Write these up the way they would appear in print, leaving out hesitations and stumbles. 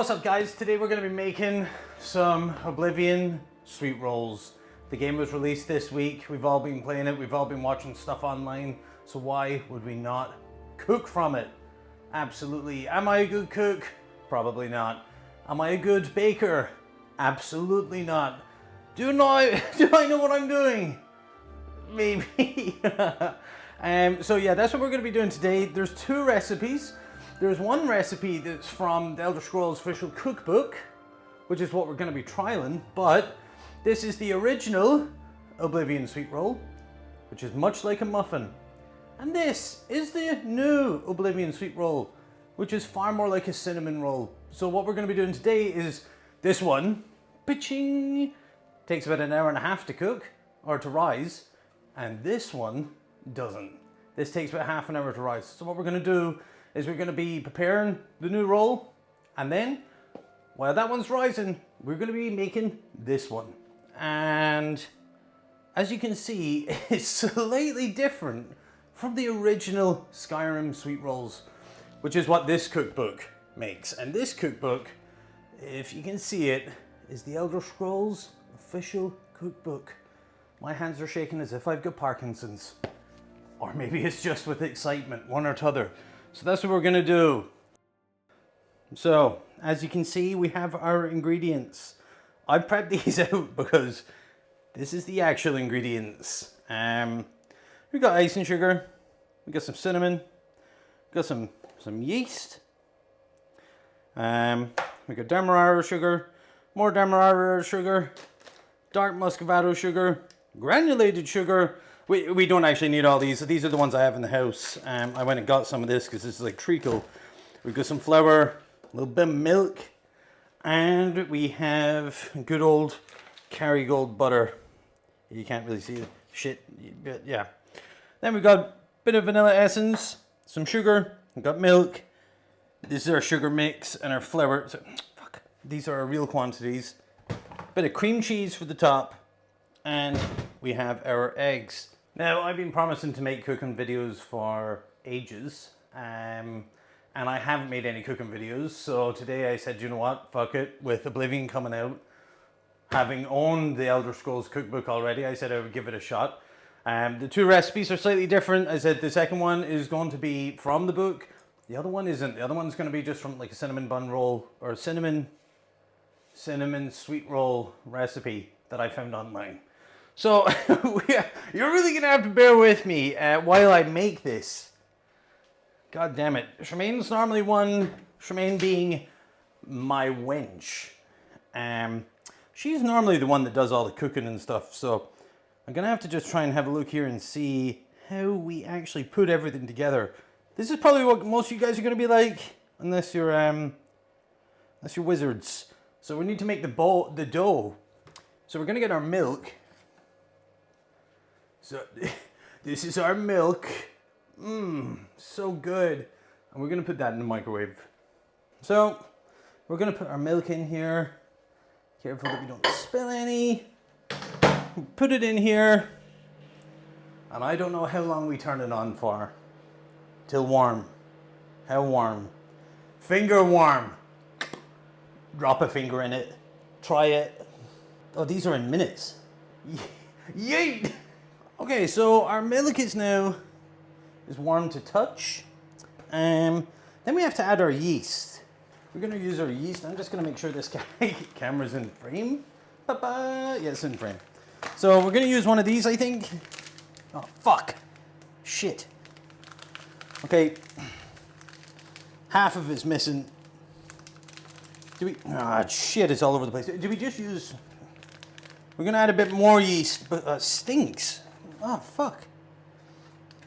What's up guys, today we're going to be making some Oblivion sweet rolls. The game was released this week, we've all been playing it, we've all been watching stuff online, so why would we not cook from it? Absolutely. Am I a good cook? Probably not. Am I a good baker? Absolutely not. Do I know what I'm doing? Maybe. So yeah, that's what we're going to be doing today. There's two recipes. There's one recipe that's from the Elderscrolls official cookbook, which is what we're going to be trialing, but this is the original Oblivion sweet roll, which is much like a muffin. And this is the new Oblivion sweet roll, which is far more like a cinnamon roll. So what we're going to be doing today is this one, pitching, takes about an hour and a half to cook, or to rise, and this one doesn't. This takes about half an hour to rise. So what we're going to do is we're going to be preparing the new roll, and then while that one's rising, we're going to be making this one. And as you can see, it's slightly different from the original Skyrim sweet rolls, which is what this cookbook makes. And this cookbook, if you can see it, is the Elderscrolls official cookbook. My hands are shaking as if I've got Parkinson's. Or maybe it's just with excitement, one or t'other. So that's what we're gonna do. So, as you can see, we have our ingredients. I prepped these out because this is the actual ingredients. We got icing sugar, we got some cinnamon, we got some yeast, we got demerara sugar, more demerara sugar, dark muscovado sugar, granulated sugar. We don't actually need all these. These are the ones I have in the house. I went and got some of this because this is like treacle. We've got some flour, a little bit of milk, and we have good old Kerrygold butter. You can't really see the shit, but yeah. Then we've got a bit of vanilla essence, some sugar, we've got milk. This is our sugar mix and our flour. So, fuck. These are our real quantities. Bit of cream cheese for the top, and we have our eggs. Now, I've been promising to make cooking videos for ages, and I haven't made any cooking videos, so today I said, you know what, fuck it, with Oblivion coming out, having owned the Elder Scrolls cookbook already, I said I would give it a shot. The two recipes are slightly different. I said the second one is going to be from the book, the other one isn't. The other one's going to be just from like a cinnamon bun roll, or a cinnamon sweet roll recipe that I found online. So, you're really going to have to bear with me while I make this. God damn it. Charmaine's normally one, Charmaine being my wench. She's normally the one that does all the cooking and stuff, so I'm going to have to just try and have a look here and see how we actually put everything together. This is probably what most of you guys are going to be like, unless you're wizards. So we need to make the dough. So we're going to get our milk. So this is our milk. So good. And we're going to put that in the microwave. So we're going to put our milk in here. Careful that we don't spill any. Put it in here. And I don't know how long we turn it on for. Till warm. How warm? Finger warm. Drop a finger in it. Try it. Oh, these are in minutes. Yeet! Okay, so our milk is warm to touch. Then we have to add our yeast. We're going to use our yeast. I'm just going to make sure this camera's in frame. Yeah, it's in frame. So we're going to use one of these, I think. Oh, fuck. Shit. Okay. Half of it's missing. Shit, it's all over the place. Do we just use... We're going to add a bit more yeast, but stinks. Oh, fuck.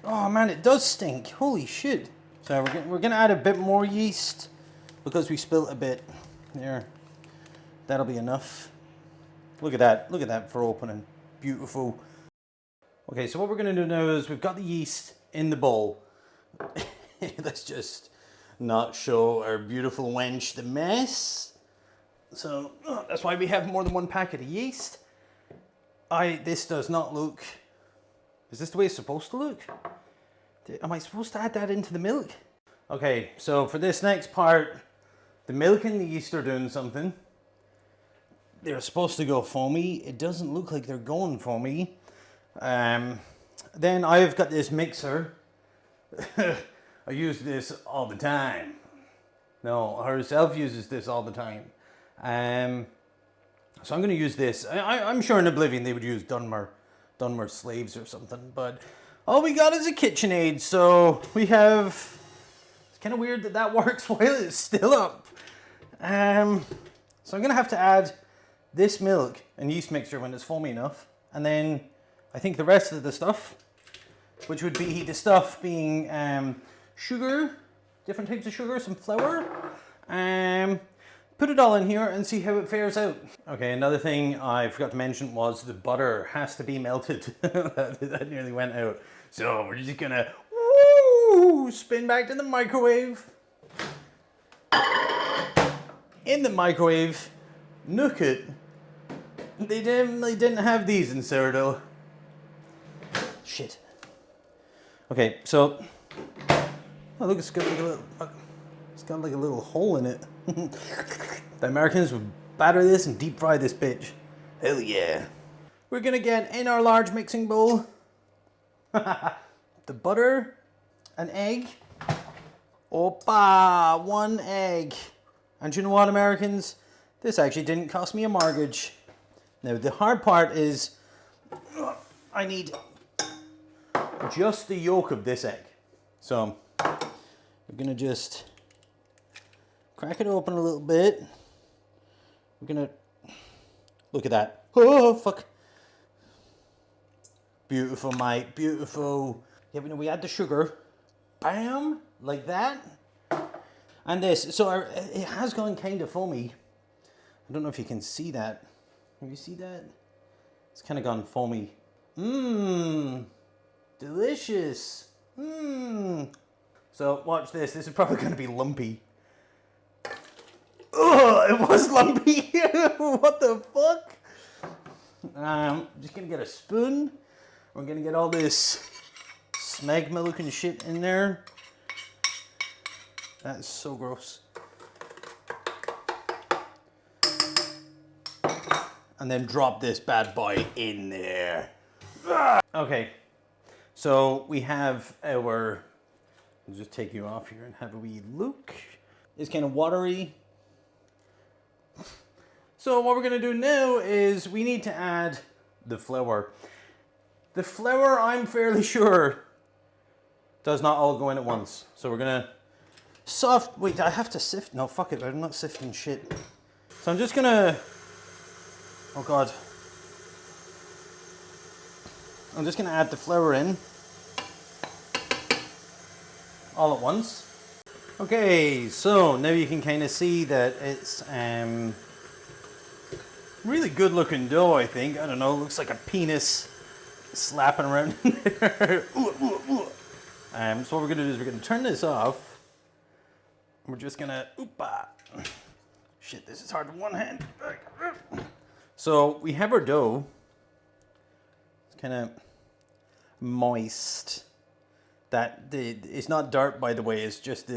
Oh, man, it does stink. Holy shit. So we're going to add a bit more yeast because we spilt a bit. There. That'll be enough. Look at that. Look at that for opening. Beautiful. Okay, so what we're going to do now is we've got the yeast in the bowl. Let's just not show our beautiful wench the mess. So that's why we have more than one packet of yeast. This does not look... Is this the way it's supposed to look? Am I supposed to add that into the milk? Okay, so for this next part, The milk and the yeast are doing something. They're supposed to go foamy. It doesn't look like they're going foamy. Then I've got this mixer. I use this all the time. No, herself uses this all the time. So I'm going to use this. I'm sure in Oblivion they would use Dunmer slaves or something. But all we got is a KitchenAid. So we have... It's kind of weird that works while it's still up. So I'm going to have to add this milk and yeast mixture when it's foamy enough. And then I think the rest of the stuff, which would be the stuff being sugar, different types of sugar, some flour. Put it all in here and see how it fares out. Okay, another thing I forgot to mention was the butter has to be melted. that nearly went out. So we're just gonna spin back to the microwave. In the microwave, nook it. They definitely didn't have these in Cyrodiil. Shit. Okay, so oh look, it's got like a little hole in it. The Americans would batter this and deep fry this bitch. Hell yeah. We're gonna get in our large mixing bowl the butter, an egg. Opa, 1 egg. And you know what, Americans? This actually didn't cost me a mortgage. Now the hard part is I need just the yolk of this egg. So we're gonna just crack it open a little bit. We're gonna look at that. Oh fuck! Beautiful, mate. Beautiful. Yeah, we add the sugar. Bam, like that. And this. So it has gone kind of foamy. I don't know if you can see that. Can you see that? It's kind of gone foamy. Mmm. Delicious. Mmm. So watch this. This is probably going to be lumpy. Oh, it was lumpy. What the fuck? I'm just going to get a spoon. We're going to get all this smegma looking shit in there. That is so gross. And then drop this bad boy in there. Okay, so we have our, I'll just take you off here and have a wee look. It's kind of watery. So what we're gonna do now is we need to add the flour. The flour, I'm fairly sure, does not all go in at once. So we're gonna wait, I have to sift, no fuck it, I'm not sifting shit. So I'm just gonna, oh God. I'm just gonna add the flour in all at once. Okay, so now you can kind of see that it's really good looking dough, I think. I don't know, looks like a penis slapping around in there. So what we're gonna do is we're gonna turn this off. We're just gonna, shit, this is hard with one hand. So we have our dough. It's kind of moist. It's not dirt, by the way. It's just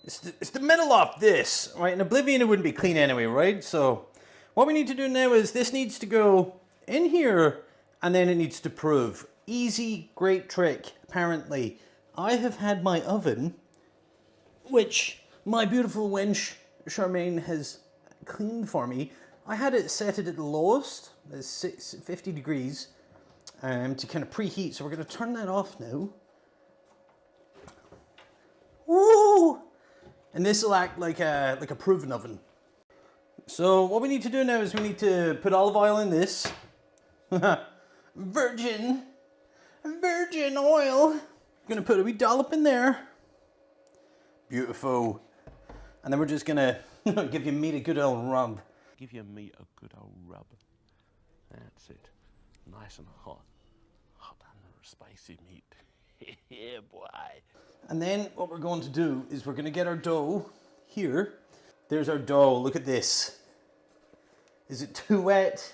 it's the metal off this, right? In Oblivion, it wouldn't be clean anyway, right? So what we need to do now is this needs to go in here, and then it needs to prove. Easy, great trick. Apparently, I have had my oven, which my beautiful wench Charmaine has cleaned for me. I had it set at the lowest, 50 degrees, to kind of preheat. So we're going to turn that off now. Woo! And this will act like a proven oven. So what we need to do now is we need to put olive oil in this. Virgin oil. I'm going to put a wee dollop in there. Beautiful. And then we're just going to give your meat a good old rub. Give your meat a good old rub. That's it. Nice and hot. Hot and spicy meat. Yeah, boy. And then what we're going to do is we're going to get our dough here. There's our dough. Look at this. Is it too wet?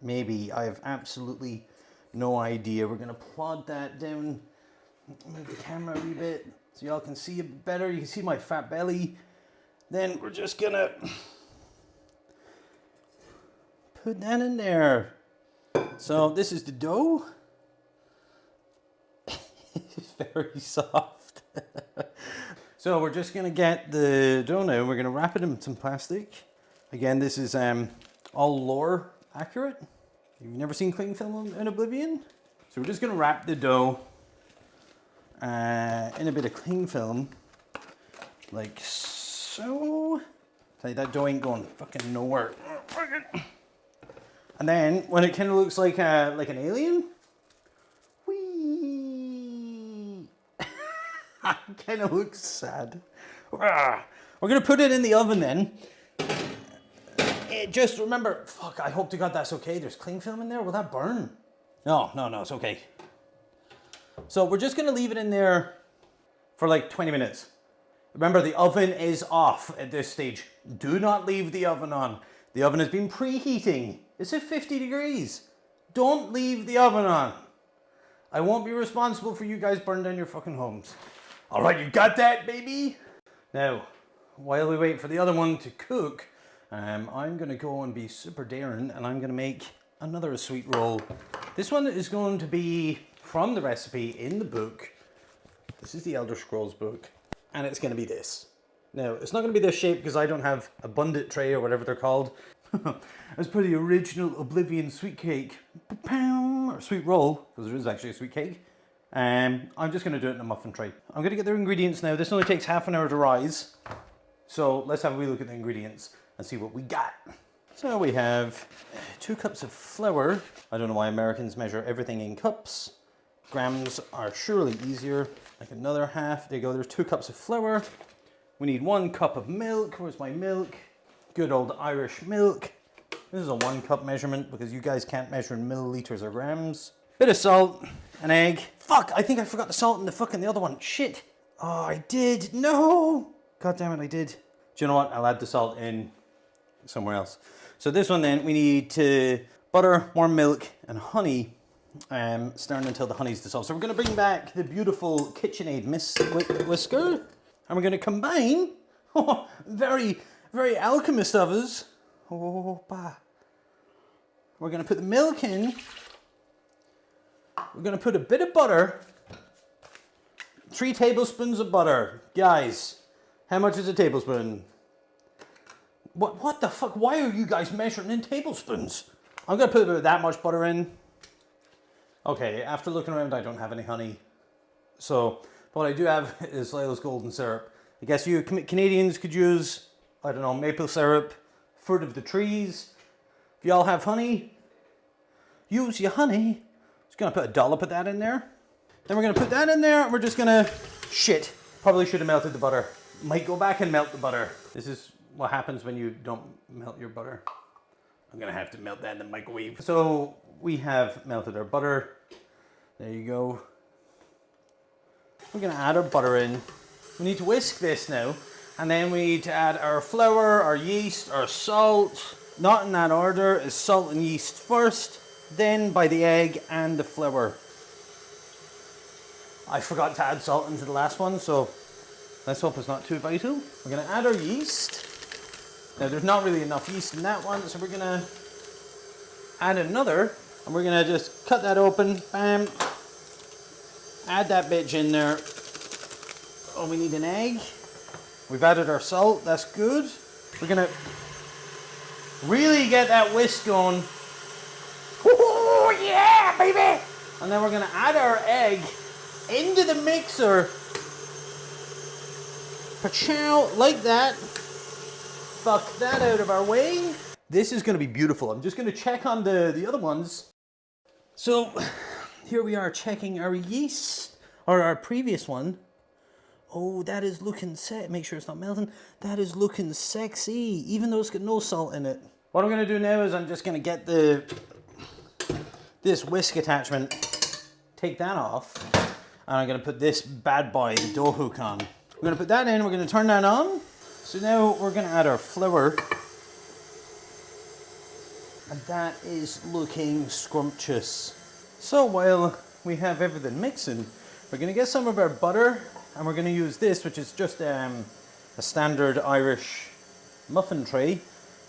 Maybe. I have absolutely no idea. We're going to plod that down. Move the camera a wee bit so y'all can see it better. You can see my fat belly. Then we're just gonna put that in there. So this is the dough. It's very soft. So we're just gonna get the dough now. We're gonna wrap it in some plastic. Again, this is all lore accurate. You've never seen cling film in Oblivion? So we're just gonna wrap the dough in a bit of cling film, like so. Tell you, that dough ain't going fucking nowhere. And then when it kind of looks like an alien, whee, kind of looks sad. We're gonna put it in the oven then. Just remember, fuck, I hope to God that's okay. There's cling film in there. Will that burn? No, it's okay. So we're just gonna leave it in there for like 20 minutes. Remember, the oven is off at this stage. Do not leave the oven on. The oven has been preheating. It's at 50 degrees. Don't leave the oven on. I won't be responsible for you guys burning down your fucking homes. All right, you got that, baby? Now, while we wait for the other one to cook, I'm gonna go and be super daring, and I'm gonna make another sweet roll. This one is going to be from the recipe in the book. This is the Elderscrolls book, and it's gonna be this. Now, it's not gonna be this shape because I don't have a bundit tray or whatever they're called. As per the original Oblivion sweet cake, or sweet roll, because there is actually a sweet cake. I'm just gonna do it in a muffin tray. I'm gonna get the ingredients now. This only takes half an hour to rise. So let's have a wee look at the ingredients and see what we got. So we have 2 cups of flour. I don't know why Americans measure everything in cups. Grams are surely easier. Like another half. There you go, there's 2 cups of flour. We need 1 cup of milk. Where's my milk? Good old Irish milk. This is a 1 cup measurement because you guys can't measure in milliliters or grams. Bit of salt, an egg. Fuck, I think I forgot the salt in the other one. Shit. Oh, I did. No. God damn it, I did. Do you know what? I'll add the salt in somewhere else. So this one then, we need to butter, warm milk, and honey, stirring until the honey's dissolved. So we're gonna bring back the beautiful KitchenAid mist whisker, and we're gonna combine, very, very alchemist of us. We're gonna put the milk in. We're gonna put a bit of butter, 3 tablespoons of butter. Guys, how much is a tablespoon? What the fuck? Why are you guys measuring in tablespoons? I'm gonna put about that much butter in. Okay, after looking around, I don't have any honey. So, what I do have is Layla's golden syrup. I guess you Canadians could use, I don't know, maple syrup, fruit of the trees. If y'all have honey, use your honey. Just gonna put a dollop of that in there. Then we're gonna put that in there, and we're just gonna, shit, probably should have melted the butter. Might go back and melt the butter. This is what happens when you don't melt your butter. I'm gonna have to melt that in the microwave. So we have melted our butter. There you go. We're gonna add our butter in. We need to whisk this now. And then we need to add our flour, our yeast, our salt. Not in that order. It's salt and yeast first, then by the egg and the flour. I forgot to add salt into the last one, so let's hope it's not too vital. We're gonna add our yeast. Now there's not really enough yeast in that one, so we're gonna add another, and we're gonna just cut that open, bam, add that bitch in there. Oh, we need an egg. We've added our salt, that's good. We're gonna really get that whisk going. Oh yeah, baby! And then we're gonna add our egg into the mixer. Pachow, like that. Fuck that out of our way. This is gonna be beautiful. I'm just gonna check on the other ones. So here we are checking our yeast, or our previous one. Oh, that is looking set. Make sure it's not melting. That is looking sexy, even though it's got no salt in it. What I'm gonna do now is I'm just gonna get this whisk attachment, take that off, and I'm gonna put this bad boy, the dough hook, on. We're gonna put that in, we're gonna turn that on. So now we're gonna add our flour. And that is looking scrumptious. So while we have everything mixing, we're gonna get some of our butter, and we're gonna use this, which is just a a standard Irish muffin tray.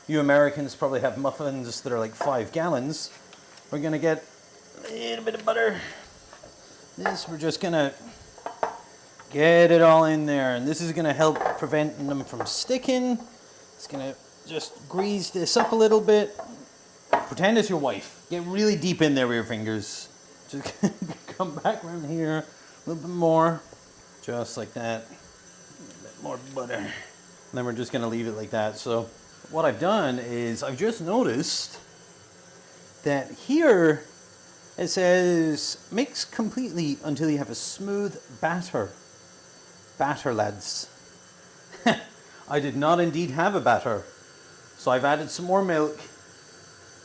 You Americans probably have muffins that are like 5 gallons. We're gonna get a little bit of butter. This, we're just gonna get it all in there, and this is gonna help prevent them from sticking. It's gonna just grease this up a little bit. Pretend it's your wife. Get really deep in there with your fingers. Just come back around here a little bit more, just like that. A little bit more butter. And then we're just gonna leave it like that. So what I've done is I've just noticed that here it says mix completely until you have a smooth batter. Batter, lads. I did not indeed have a batter. So I've added some more milk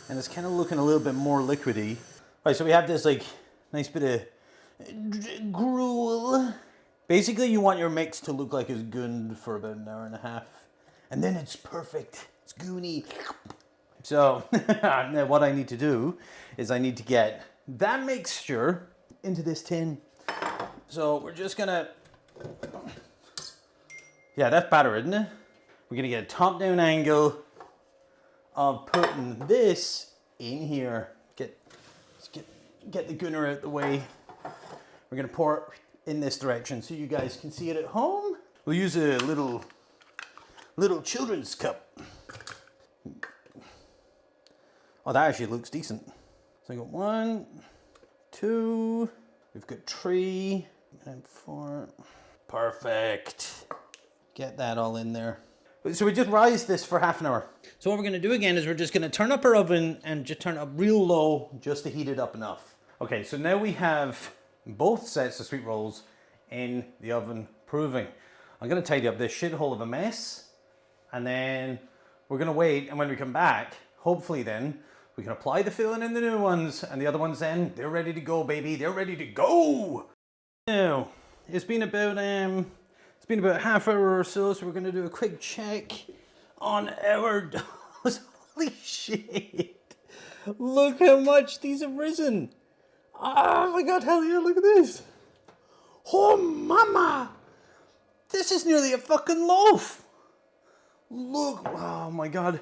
and it's kind of looking a little bit more liquidy. Right, so we have this like nice bit of gruel. Basically you want your mix to look like it's gooned for about an hour and a half. And then it's perfect. It's goony. So now what I need to do is I need to get that mixture into this tin. So we're just gonna, yeah, that's batter, isn't it? We're gonna get a top-down angle of putting this in here. Get the gunner out the way. We're gonna pour it in this direction so you guys can see it at home. We'll use a little children's cup. Oh, that actually looks decent. So I got 1, 2, we've got 3, and 4. Perfect. Get that all in there. So we just rise this for half an hour. So what we're gonna do again is we're just gonna turn up our oven and just turn it up real low just to heat it up enough. Okay, so now we have both sets of sweet rolls in the oven proving. I'm gonna tidy up this shithole of a mess, and then we're gonna wait, and when we come back, hopefully then, we can apply the filling in the new ones, and the other ones then, they're ready to go, baby. They're ready to go! Now, it's been about half hour or so, so we're gonna do a quick check on our doughs. Holy shit! Look how much these have risen! Oh my god, hell yeah, look at this! Oh mama! This is nearly a fucking loaf! Look, oh my god.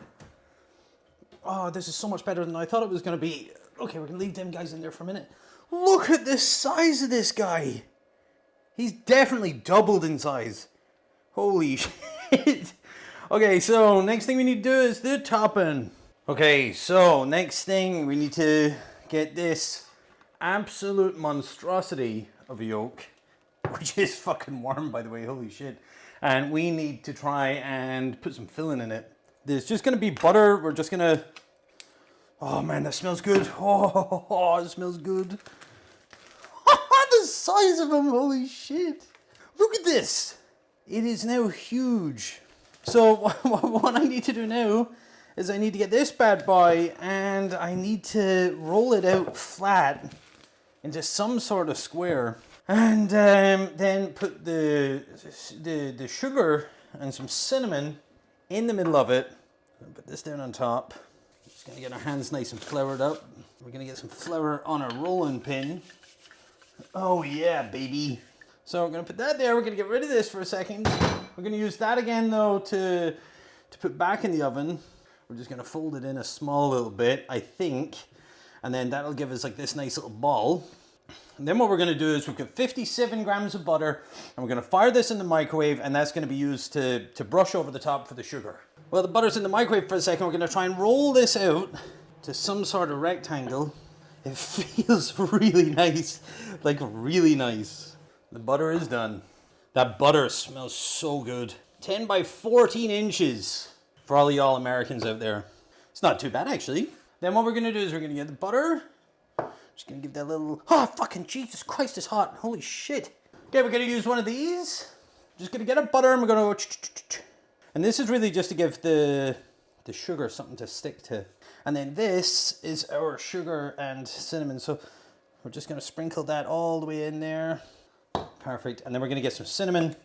Oh, this is so much better than I thought it was gonna be. Okay, we're gonna leave them guys in there for a minute. Look at the size of this guy! He's definitely doubled in size. Holy shit. Okay, so next thing we need to do is the topping. Okay, so next thing we need to get this absolute monstrosity of a yolk, which is fucking warm by the way, holy shit. And we need to try and put some filling in it. There's just gonna be butter. We're just gonna, oh man, that smells good. Oh, it smells good. The size of them, holy shit. Look at this. It is now huge. So what I need to do now is I need to get this bad boy and I need to roll it out flat into some sort of square. And then put the sugar and some cinnamon in the middle of it. Put this down on top. Just gonna get our hands nice and floured up. We're gonna get some flour on our rolling pin. Oh yeah, baby. So we're gonna put that there. We're gonna get rid of this for a second. We're gonna use that again though to put back in the oven. We're just gonna fold it in a small little bit, I think. And then that'll give us like this nice little ball. And then what we're gonna do is we've got 57 grams of butter and we're gonna fire this in the microwave, and that's gonna be used to brush over the top for the sugar. Well, the butter's in the microwave for a second. We're gonna try and roll this out to some sort of rectangle. It feels really nice, like really nice. The butter is done. That butter smells so good. 10 by 14 inches for all of y'all Americans out there. It's not too bad actually. Then what we're gonna do is we're gonna get the butter. Just gonna give that little, oh fucking Jesus Christ, it's hot, holy shit. Okay, we're gonna use one of these. Just gonna get a butter and we're gonna go, and this is really just to give the sugar something to stick to. And then this is our sugar and cinnamon. So we're just gonna sprinkle that all the way in there. Perfect. And then we're gonna get some cinnamon.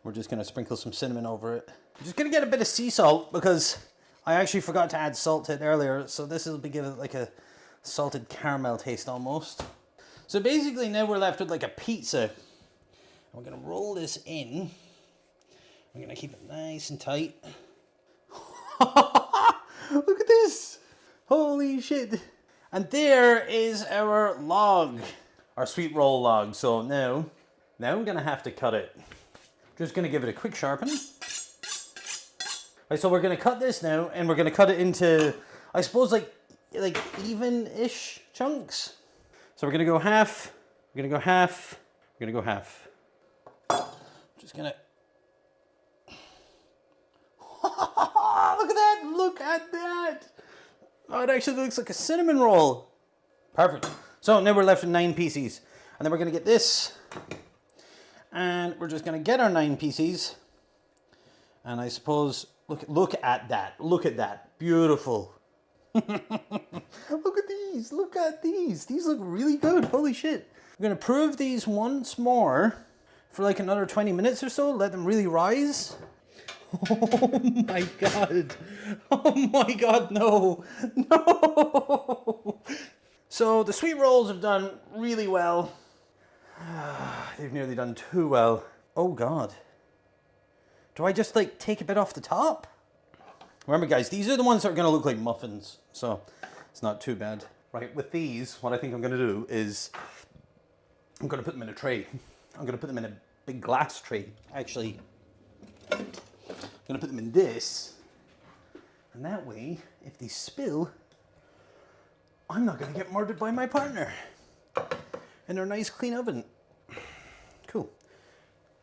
We're just gonna sprinkle some cinnamon over it. I'm just gonna get a bit of sea salt because I actually forgot to add salt to it earlier. So this will be giving it like a salted caramel taste almost. So basically now we're left with like a pizza. We're gonna roll this in. I'm gonna keep it nice and tight. Look at this! Holy shit! And there is our log, our sweet roll log. So now I'm gonna have to cut it. Just gonna give it a quick sharpen. Right, so we're gonna cut this now, and we're gonna cut it into, I suppose, like even-ish chunks. So we're gonna go half. We're gonna go half. We're gonna go half. Just gonna. Look at that! Look at that! Oh, it actually looks like a cinnamon roll. Perfect. So now we're left with 9 pieces. And then we're going to get this. And we're just going to get our 9 pieces. And I suppose, look at that. Look at that. Beautiful. Look at these. Look at these. These look really good. Holy shit. We're going to prove these once more for like another 20 minutes or so. Let them really rise. Oh my god. Oh my god, no. No. So the sweet rolls have done really well. They've nearly done too well. Oh god. Do I just like take a bit off the top? Remember guys, these are the ones that are going to look like muffins. So it's not too bad. Right, with these, what I think I'm going to do is I'm going to put them in a tray. I'm going to put them in a big glass tray, actually. I'm going to put them in this, and that way, if they spill, I'm not going to get murdered by my partner in their nice clean oven. Cool.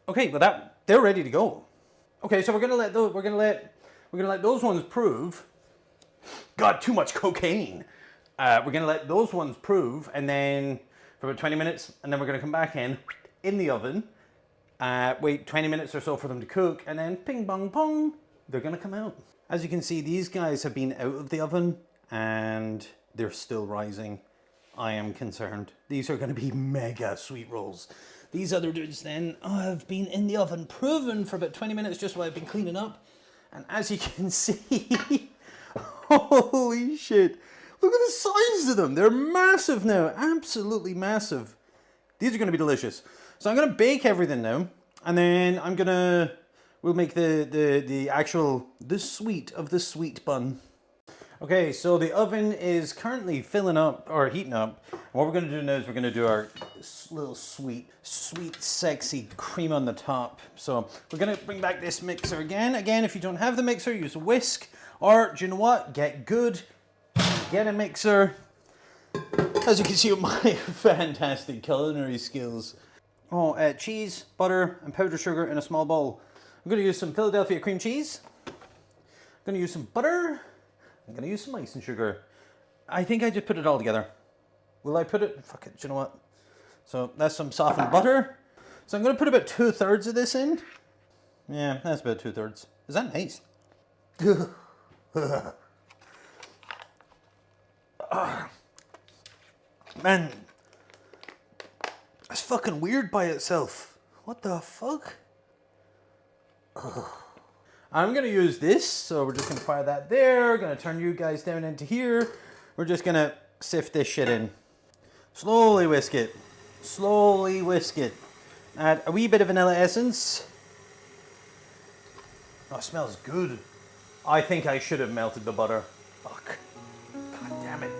Okay, well they're ready to go. Okay, so we're going to let those ones prove. God, too much cocaine. We're going to let those ones prove, and then for about 20 minutes, and then we're going to come back in the oven. Wait 20 minutes or so for them to cook, and then ping bong pong, they're gonna come out. As you can see, these guys have been out of the oven and they're still rising. I am concerned. These are gonna be mega sweet rolls. These other dudes then have been in the oven, proven for about 20 minutes just while I've been cleaning up. And as you can see, holy shit, look at the size of them. They're massive now, absolutely massive. These are gonna be delicious. So I'm going to bake everything now, and then we'll make the sweet of the sweet bun. Okay, so the oven is currently filling up, or heating up. And what we're going to do now is we're going to do our little sweet, sexy cream on the top. So we're going to bring back this mixer again. Again, if you don't have the mixer, use a whisk, or do you know what? Get good, get a mixer. As you can see with my fantastic culinary skills. Oh, cheese, butter, and powdered sugar in a small bowl. I'm going to use some Philadelphia cream cheese. I'm going to use some butter. I'm going to use some icing sugar. I think I just put it all together. Will I put it? Fuck it, do you know what? So that's some softened butter. So I'm going to put about 2/3 of this in. Yeah, that's about 2/3. Is that nice? Man. That's fucking weird by itself. What the fuck? Ugh. I'm gonna use this, so we're just gonna fire that there. Gonna turn you guys down into here. We're just gonna sift this shit in. Slowly whisk it. Slowly whisk it. Add a wee bit of vanilla essence. Oh, it smells good. I think I should have melted the butter. Fuck. God damn it.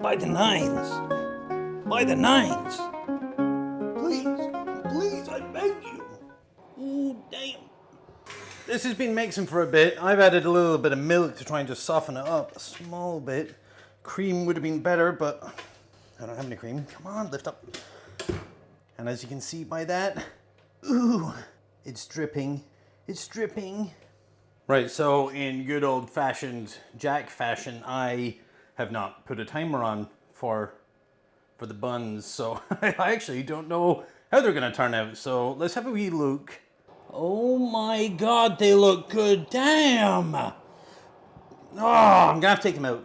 By the nines. By the nines. Please, I beg you. Oh, damn. This has been mixing for a bit. I've added a little bit of milk to try and just soften it up a small bit. Cream would have been better, but I don't have any cream. Come on, lift up. And as you can see by that, ooh, it's dripping. It's dripping. Right, so in good old-fashioned Jack fashion, I have not put a timer on for the buns, so I actually don't know how they're gonna turn out. So let's have a wee look. Oh my god, they look good. Damn! Oh, I'm gonna have to take them out.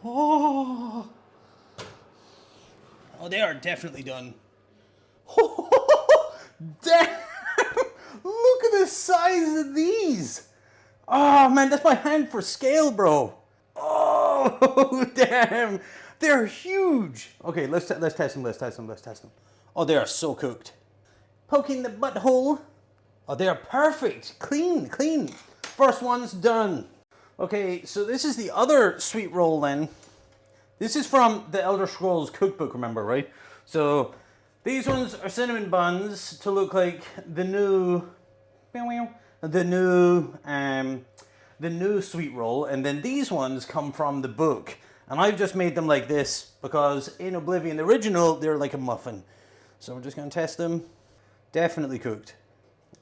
Oh, they are definitely done. Damn! Look at the size of these. Oh man, that's my hand for scale, bro. Oh, damn. They're huge. Okay, let's test them. Oh, they are so cooked. Poking the butthole. Oh, they are perfect. Clean. First one's done. Okay, so this is the other sweet roll then. This is from the Elderscrolls Cookbook, remember, right? So these ones are cinnamon buns to look like the new sweet roll, and then these ones come from the book. And I've just made them like this because in Oblivion, the original, they're like a muffin. So we're just gonna test them. Definitely cooked.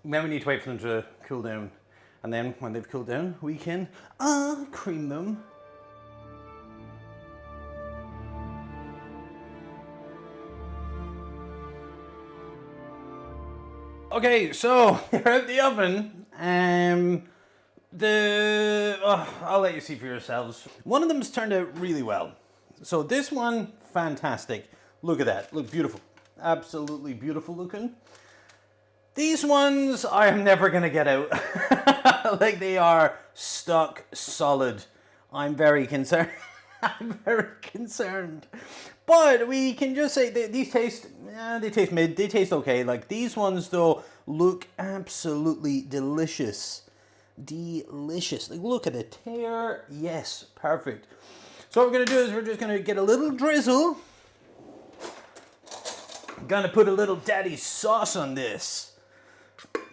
Then we need to wait for them to cool down. And then when they've cooled down, we can cream them. Okay, so they're out the oven. I'll let you see for yourselves. One of them's turned out really well. So this one, fantastic. Look at that, look beautiful. Absolutely beautiful looking. These ones I am never gonna get out. Like they are stuck solid. I'm very concerned. I'm very concerned. But we can just say these taste, they taste mid, they taste okay. Like these ones though look absolutely delicious. Delicious. Like look at the tear. Yes, perfect. So what we're gonna do is we're just gonna get a little drizzle. Gonna put a little daddy sauce on this.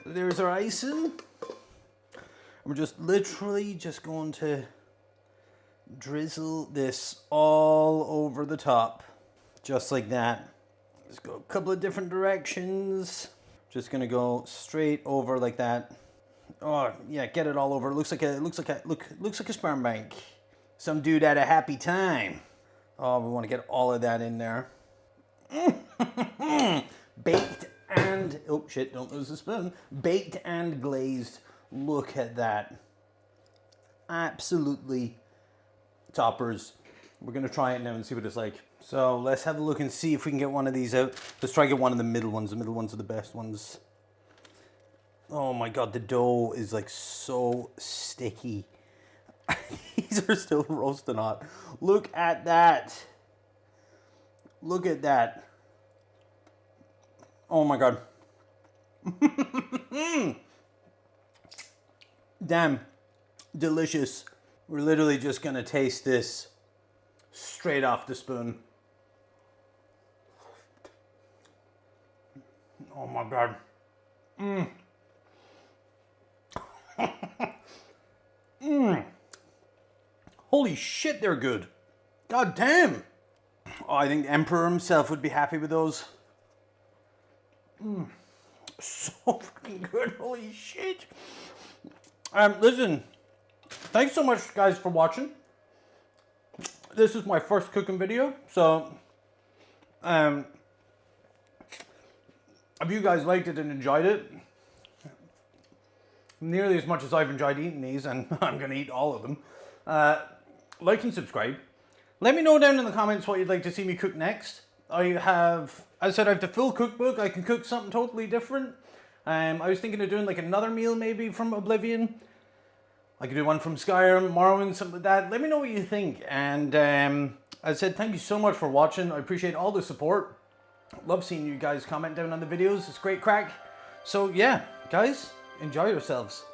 There's our icing. We're just literally just going to drizzle this all over the top. Just like that. Let's go a couple of different directions. Just gonna go straight over like that. Oh yeah, get it all over. Looks like a sperm bank. Some dude had a happy time. Oh, we want to get all of that in there. Baked and, oh shit, don't lose the spoon. Baked and glazed. Look at that. Absolutely toppers. We're gonna try it now and see what it's like. So let's have a look and see if we can get one of these out. Let's try to get one of the middle ones. The middle ones are the best ones. Oh my God, the dough is like so sticky. These are still roasting hot. Look at that. Look at that. Oh my God. Damn. Delicious. We're literally just gonna taste this straight off the spoon. Oh my God. Holy shit, they're good. God damn. Oh, I think the Emperor himself would be happy with those. So fucking good. Holy shit. Listen, thanks so much, guys, for watching. This is my first cooking video, so if you guys liked it and enjoyed it, nearly as much as I've enjoyed eating these, and I'm gonna eat all of them, like and subscribe. Let me know down in the comments what you'd like to see me cook next. I have, as I said, I have the full cookbook. I can cook something totally different. I was thinking of doing like another meal maybe from Oblivion. I could do one from Skyrim, Morrowind, something like that. Let me know what you think. And as I said, thank you so much for watching. I appreciate all the support. Love seeing you guys comment down on the videos. It's great crack. So yeah, guys, enjoy yourselves.